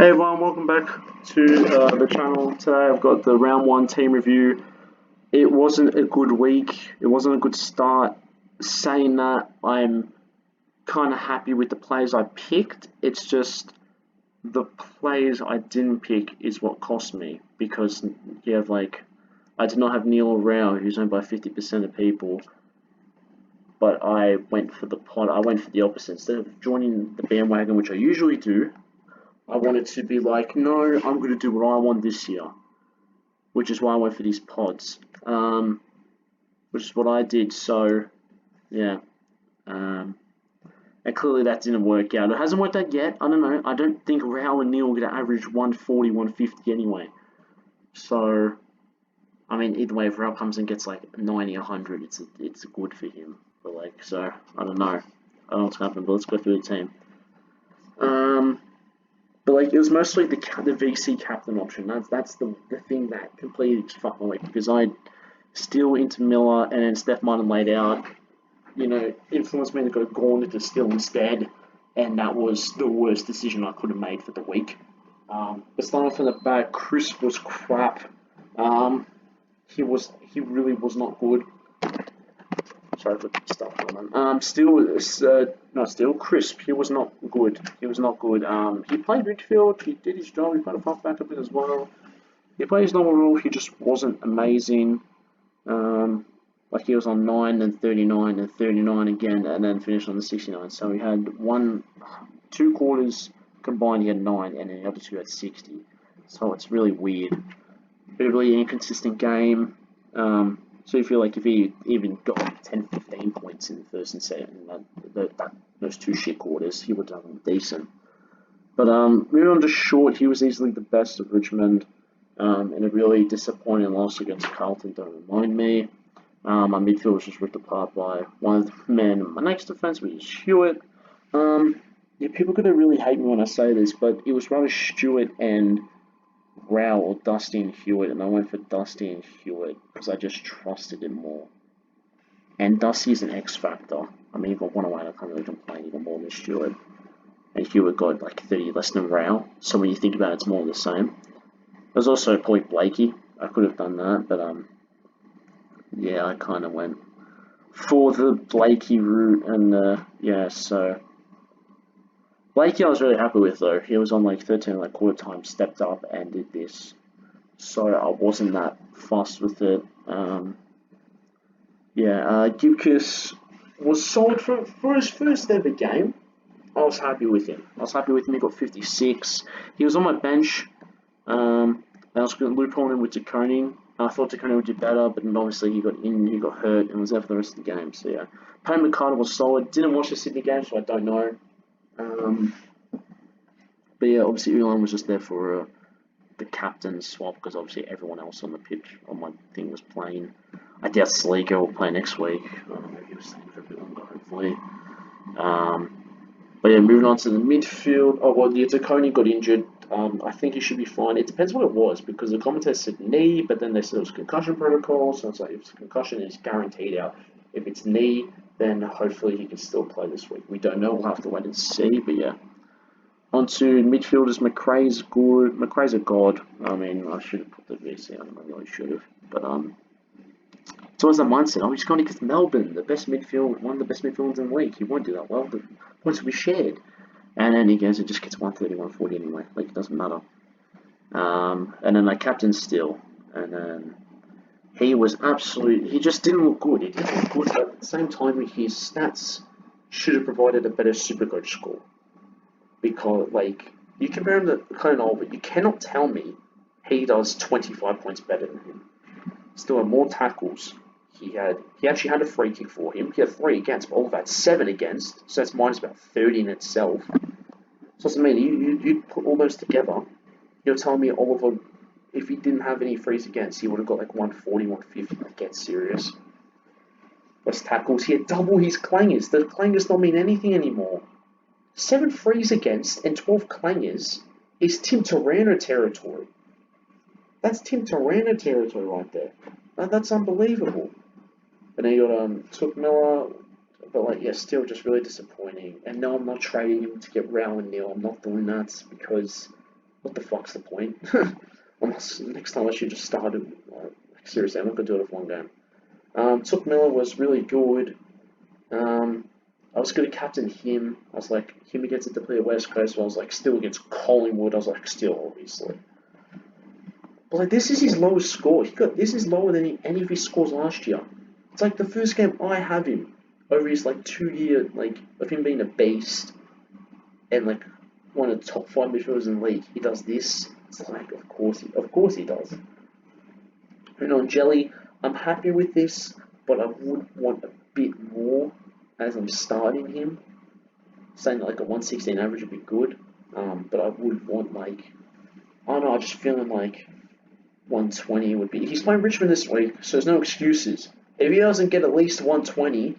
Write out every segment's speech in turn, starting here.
Hey everyone, welcome back to the channel. Today I've got the round one team review. It wasn't a good week. It wasn't a good start. Saying that, I'm kind of happy with the players I picked. It's just the players I didn't pick is what cost me, because you have I did not have Neil Rao, who's owned by 50% of people, but I went for the opposite. Instead of joining the bandwagon, which I usually do, I wanted to be like, no, I'm going to do what I want this year, which is why I went for these pods, which is what I did. So, yeah, and clearly that didn't work out. It hasn't worked out yet. I don't know. I don't think Rao and Neil are going to average 140, 150 anyway. So, I mean, either way, if Rao comes and gets like 90, 100, it's good for him. But so I don't know. I don't know what's going to happen, but let's go through the team. But it was mostly the VC captain option. That's the thing that completely just fucked my week, because I Steele into Miller and then Steph Martin laid out, influenced me to go Gauntlet to Steele instead, and that was the worst decision I could have made for the week. But starting from the back, Chris was crap. He really was not good. Sorry for stuff going on. Crisp. He was not good. He played midfield. He did his job. He played a halfback a bit as well. He played his normal role. He just wasn't amazing. He was on 9 and 39 and 39 again, and then finished on the 69. So he had 2 quarters combined. He had 9, and then the other 2 had 60. So it's really weird. Bit of really inconsistent game. So you feel like if he even got 10, 15 points in the first and second, those 2 shit quarters, he would have done decent. But moving on to Short, he was easily the best of Richmond, in a really disappointing loss against Carlton. Don't remind me. My midfield was just ripped apart by one of the men. My next defense was Hewitt. People are gonna really hate me when I say this, but it was rather Stewart and Rao or Dusty and Hewitt, and I went for Dusty and Hewitt because I just trusted him more. And Dusty's an X factor. I mean, he got 1 away, and I can't really complain even more than Stewart. And Hewitt got 30 less than Rao, so when you think about it, it's more of the same. There's also probably Blakey. I could have done that, but yeah, I kind of went for the Blakey route, and so Blakey I was really happy with, though. He was on 13 quarter time, stepped up and did this. So I wasn't that fussed with it. Gibcus was solid for his first ever game. I was happy with him. He got 56. He was on my bench. I was going to loophole him with DeConing. I thought DeConing would do better, but then obviously he got hurt, and was there for the rest of the game. So yeah, Payne McCarter was solid. Didn't watch the Sydney game, so I don't know. But yeah, obviously Ulan was just there for the captain swap, because obviously everyone else on the pitch on my thing was playing. I doubt Saliga will play next week. I don't know, maybe he'll stay for a bit longer, hopefully. But yeah, moving on to the midfield. Oh well, yeah, Taconi got injured. I think he should be fine. It depends what it was, because the commentator said knee, but then they said it was concussion protocol. So it's like, if it's concussion, it's guaranteed out. If it's knee, then hopefully he can still play this week. We don't know. We'll have to wait and see. But yeah. Onto midfielders, McRae's good. McRae's a god. I mean, I should have put the VC on him. I really should have. But it's always that mindset. Oh, he's going against Melbourne, one of the best midfielders in the league. He won't do that well. The points will be shared. And then he goes and just gets 130, 140 anyway. It doesn't matter. And then captain Steele. And then he just didn't look good. He didn't look good, but at the same time, his stats should have provided a better SuperCoach score. Because, you compare him to Conan Oliver, you cannot tell me he does 25 points better than him. Still had more tackles. He actually had a free kick for him. He had 3 against, but Oliver had 7 against, so that's minus about 30 in itself. So that's what I mean. You put all those together, you're telling me Oliver, if he didn't have any frees against, he would have got 140, 150. Get serious. Less tackles. He had double his clangers. The clangers don't mean anything anymore. 7 frees against and 12 clangers is Tim Taranto territory. That's Tim Taranto territory right there. That's unbelievable. But then you got Took Miller, but still just really disappointing. And no, I'm not trading him to get Rao and Neil. I'm not doing that because what the fuck's the point? Almost, next time I should just start it. Like, seriously, I'm not gonna do it for one game. Took Miller was really good. I was going to captain him. I was like, him against the depleted West Coast. So I was like, still against Collingwood. I was like, still, obviously. But like, this is his lowest score. This is lower than any of his scores last year. It's like the first game I have him over his like 2 year like of him being a beast and like one of the top 5 midfielders in the league. He does this. It's like, of course he does. And on Jelly, I'm happy with this, but I would want a bit more as I'm starting him. Saying that like a 116 average would be good, but I would want like, I don't know, I'm just feeling like 120 would be. He's playing Richmond this week, so there's no excuses. If he doesn't get at least 120,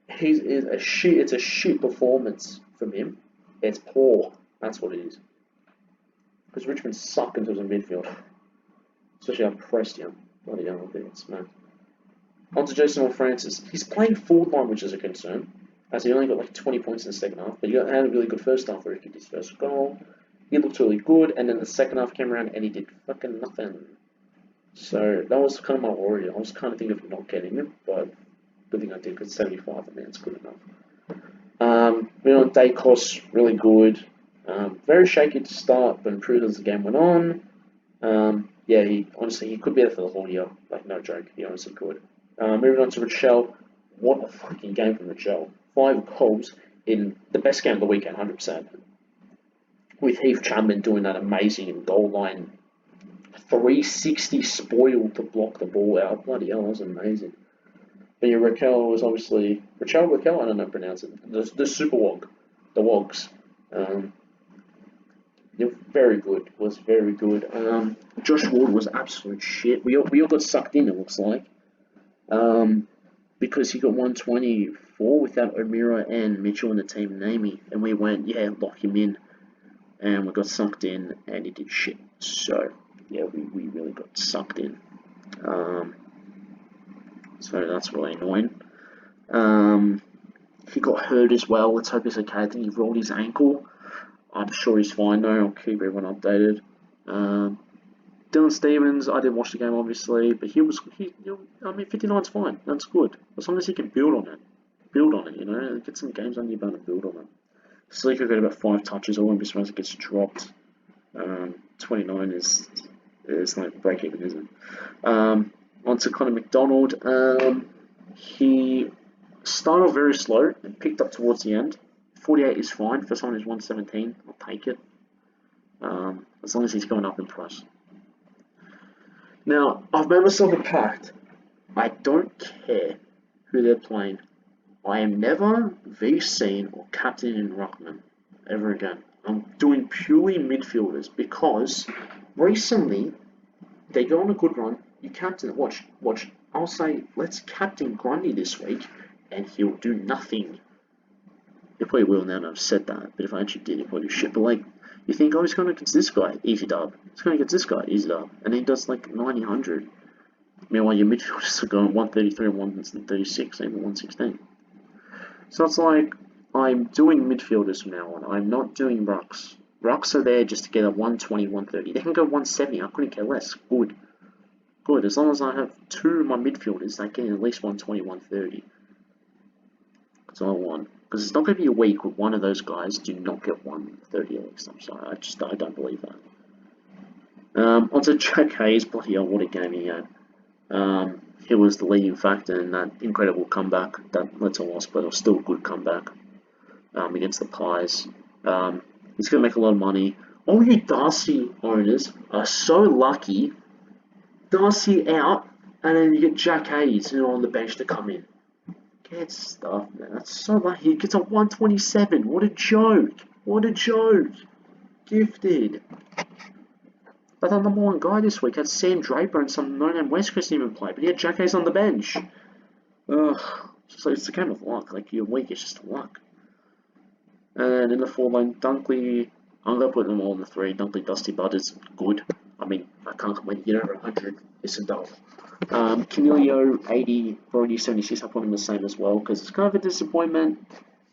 it's a shit performance from him. It's poor. That's what it is. Because Richmond suck in terms of midfield. Especially on Prestia. Bloody hell, it's mad. On to Jason Francis. He's playing forward line, which is a concern, as he only got like 20 points in the second half. But he had a really good first half where he kicked his first goal. He looked really good, and then the second half came around and he did fucking nothing. So that was kind of my worry. I was kind of thinking of not getting him, but good thing I did because 75, I mean, it's good enough. Dacos, really good. Very shaky to start, but improved as the game went on. He could be there for the whole year. Like, no joke, he honestly could. Moving on to Rochelle. What a fucking game from Rochelle. 5 goals in the best game of the weekend, 100%. With Heath Chapman doing that amazing goal line 360 spoil to block the ball out. Bloody hell, that was amazing. But yeah, Raquel was obviously... Raquel, I don't know how to pronounce it. The Super Wog. The Wogs. Very good. Was very good. Josh Ward was absolute shit. We all got sucked in, it looks like. Because he got 124 without O'Meara and Mitchell in the team naming. And we went, yeah, lock him in. And we got sucked in and he did shit. So, yeah, we really got sucked in. So that's really annoying. He got hurt as well. Let's hope he's okay. I think he rolled his ankle. I'm sure he's fine though. I'll keep everyone updated. Dylan Stevens, I didn't watch the game obviously, but 59's fine. That's good. As long as he can build on it, get some games under your belt and build on it. Sleeker got about 5 touches. I won't be surprised if it gets dropped. 29 is like break even, isn't it? On to Connor McDonald. He started off very slow and picked up towards the end. 48 is fine for someone who's 117. I'll take it. As long as he's going up in price. Now, I've made myself a pact. I don't care who they're playing. I am never VCing or captaining Ruckman ever again. I'm doing purely midfielders because recently they go on a good run. You captain it. Watch. I'll say, let's captain Grundy this week, and he'll do nothing. He probably will now that I've said that, but if I actually did, he'll probably do shit. But like, you think, oh, he's going against this guy, easy dub. He's going against this guy, easy dub. And he does like 90, 100. Meanwhile, your midfielders are going 133 and 136, even 116. So it's like, I'm doing midfielders from now on. I'm not doing rucks. Rucks are there just to get a 120, 130. They can go 170. I couldn't care less. Good. As long as I have 2 of my midfielders that get at least 120, 130. That's all I want. Because it's not going to be a week where one of those guys do not get 130 at least. I'm sorry. I don't believe that. Onto Jack Hayes. Bloody hell, what a game he had. He was the leading factor in that incredible comeback. That led to a loss, but it was still a good comeback against the Pies. He's going to make a lot of money. All you Darcy owners are so lucky. Darcy out, and then you get Jack Hayes on the bench to come in. Get stuff, man. That's so lucky. He gets a 127. What a joke. Gifted. But the number 1 guy this week had Sam Draper and some no-name West Coast even play, but he had Jack Hayes on the bench. Ugh. It's a game of luck. Like, your week is just luck. And in the 4 lane, Dunkley, I'm going to put them all in the 3. Dunkley, Dusty Bud is good. I mean, I can't complain. You get over 100, it's a dog. Canelio, 80, Brody, 76, I put him the same as well, because it's kind of a disappointment.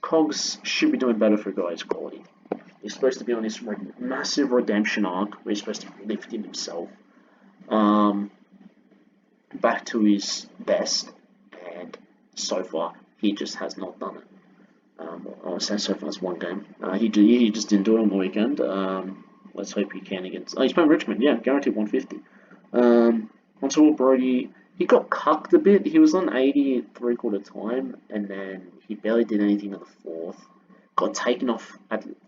Cogs should be doing better for guys' quality. He's supposed to be on this massive redemption arc where he's supposed to be lifting himself back to his best, and so far he just has not done it. I would say so far it's one game. He just didn't do it on the weekend. Let's hope he can against. Oh, he's playing Richmond. Yeah, guaranteed 150. Onto Brody. He got cucked a bit. He was on 80 at three-quarter time, and then he barely did anything in the fourth. Got taken off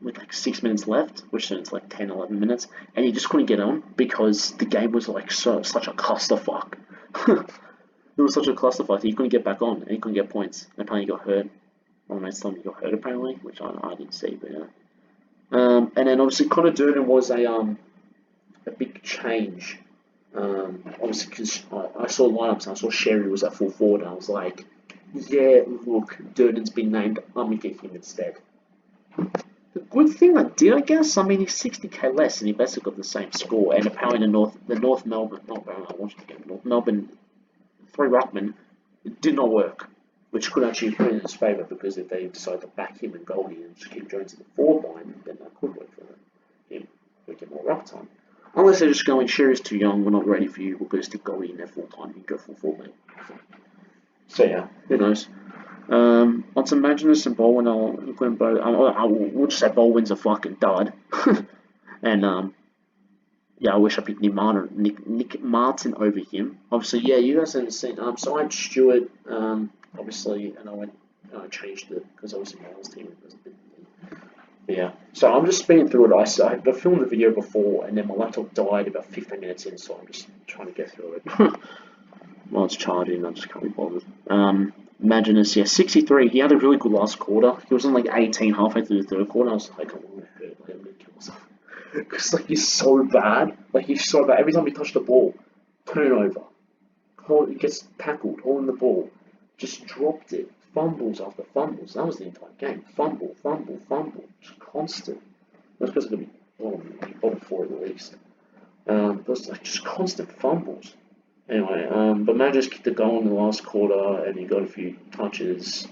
with like 6 minutes left, which is like 10, 11 minutes, and he just couldn't get on because the game was like such a clusterfuck. It was such a clusterfuck. He couldn't get back on, and he couldn't get points. And apparently, he got hurt. One of my mates told me he got hurt apparently, which I didn't see, but yeah. And then obviously Connor Durden was a big change. Obviously because I saw lineups and I saw Sherry was at full forward, and I was like, yeah, look, Durden's been named. I'm gonna get him instead. The good thing I did, I guess, I mean, he's 60k less, and he basically got the same score. And apparently the North Melbourne, not Melbourne, I watched the game, North Melbourne 3 ruckman, it did not work, which could actually put in his favour, because if they decide to back him and Goldie and just keep Jones at the forward line, then that could work for him. We get more ruck time. Unless they're just going, Sherry's too young, we're not ready for you, we're going to stick Goldie in there full time, you go full forward. So yeah, who knows. Onto Magnus and Baldwin, we'll just say Baldwin's a fucking dud. And yeah, I wish I picked Nick Martin over him. Obviously, yeah, you guys haven't seen. So I had Stewart, obviously, and I changed it because obviously Miles' team was a bit. Yeah, so I'm just spinning through it. I filmed the video before, and then my laptop died about 15 minutes in, so I'm just trying to get through it. While it's charging, I just can't be bothered. Maginus, yeah, 63. He had a really good last quarter. He was on like 18 halfway through the third quarter. I was like, I'm gonna hurt. I'm gonna kill myself. Because like he's so bad. Like he's so bad. Every time he touched the ball, turnover. He gets tackled, holding the ball. Just dropped it. Fumbles after fumbles. That was the entire game. Fumble. Just constant. That's because it's gonna be bottom 4 at least. There's like just constant fumbles. Anyway, but man just kicked the goal in the last quarter, and he got a few touches.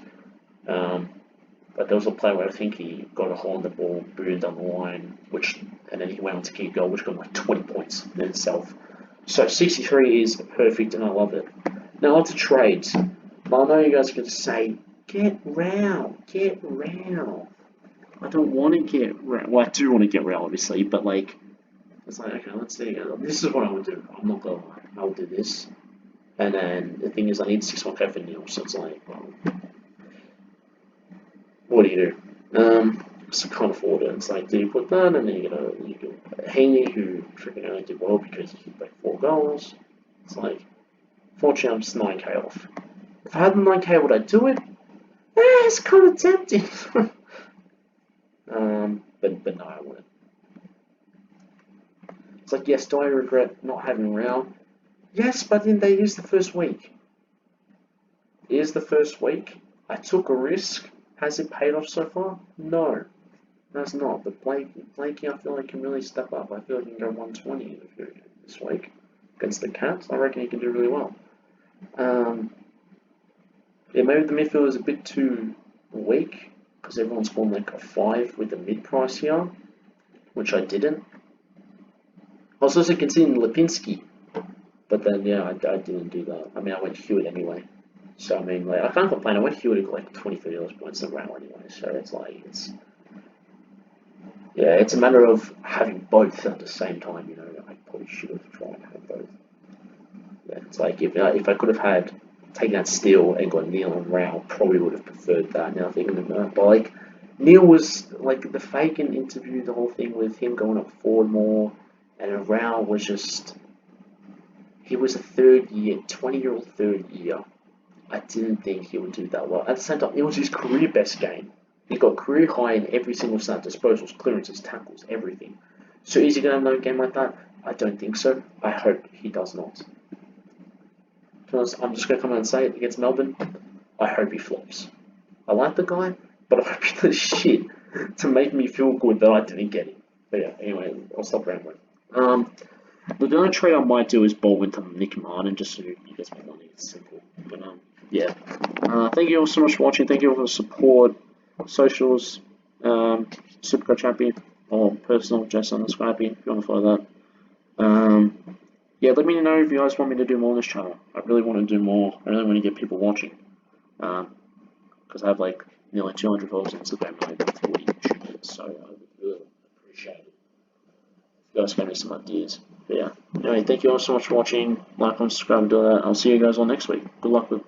But there was a play where I think he got a hold on the ball, booted down the line, and then he went on to kick a goal, which got like 20 points in itself. So 63 is perfect, and I love it. Now on to trades. Well, I know you guys are going to say, get Rao. I don't want to get Rao. Well, I do want to get Rao, obviously, but like, it's like, okay, let's see. This is what I would do. I'm not going to lie. I'll do this. And then the thing is, I need 6-1 for Neil, so it's like, well, what do you do? So I can't afford it. It's like, do you put that, and then you get Haney, who freaking only did well because he kicked like 4 goals. It's like, fortunately, I'm just 9k off. If I had the 9k, would I do it? It's kind of tempting. But no, I wouldn't. It's like, yes, do I regret not having Rao? Yes, but then they used the first week. Here's the first week. I took a risk. Has it paid off so far? No. That's not. But Blakey, I feel like can really step up. I feel like he can go 120 this week against the Cats. I reckon he can do really well. Yeah, maybe the midfield is a bit too weak because everyone's gone like a 5 with the mid price here, which I didn't. I was also considering Lipinski, but then yeah, I didn't do that. I mean, I went Hewitt anyway. So I mean, like, I can't complain. I went Hewitt got like 20-30 points in a round anyway. So it's like it's a matter of having both at the same time. You know, I probably should have tried to have both. Yeah, it's like if I could have had taken out Steele and got Neil and Rao, probably would have preferred that. Now thinking about it, but like Neil was like the Fagan interview, the whole thing with him going up forward more, and Rao was just he was a 20-year-old third year. I didn't think he would do that well. At the same time, it was his career best game. He got career high in every single stat: disposals, clearances, tackles, everything. So is he going to have another game like that? I don't think so. I hope he does not. I'm just going to come out and say it against Melbourne. I hope he flops. I like the guy, but I hope he does shit to make me feel good that I didn't get him. But yeah, anyway, I'll stop rambling. The only trade I might do is Baldwin to Nick Martin, just so he gets my money. It's simple. But yeah. Thank you all so much for watching. Thank you all for the support. Socials. SuperCoach champion. or personal just_scrappy if you want to follow that. Yeah, let me know if you guys want me to do more on this channel. I really want to do more. I really want to get people watching. Because I have like nearly 200 followers on Instagram and like 40 YouTubers, so I would really appreciate it. You guys give me some ideas. But yeah. Anyway, thank you all so much for watching. Like, comment, subscribe, and do that. I'll see you guys all next week. Good luck with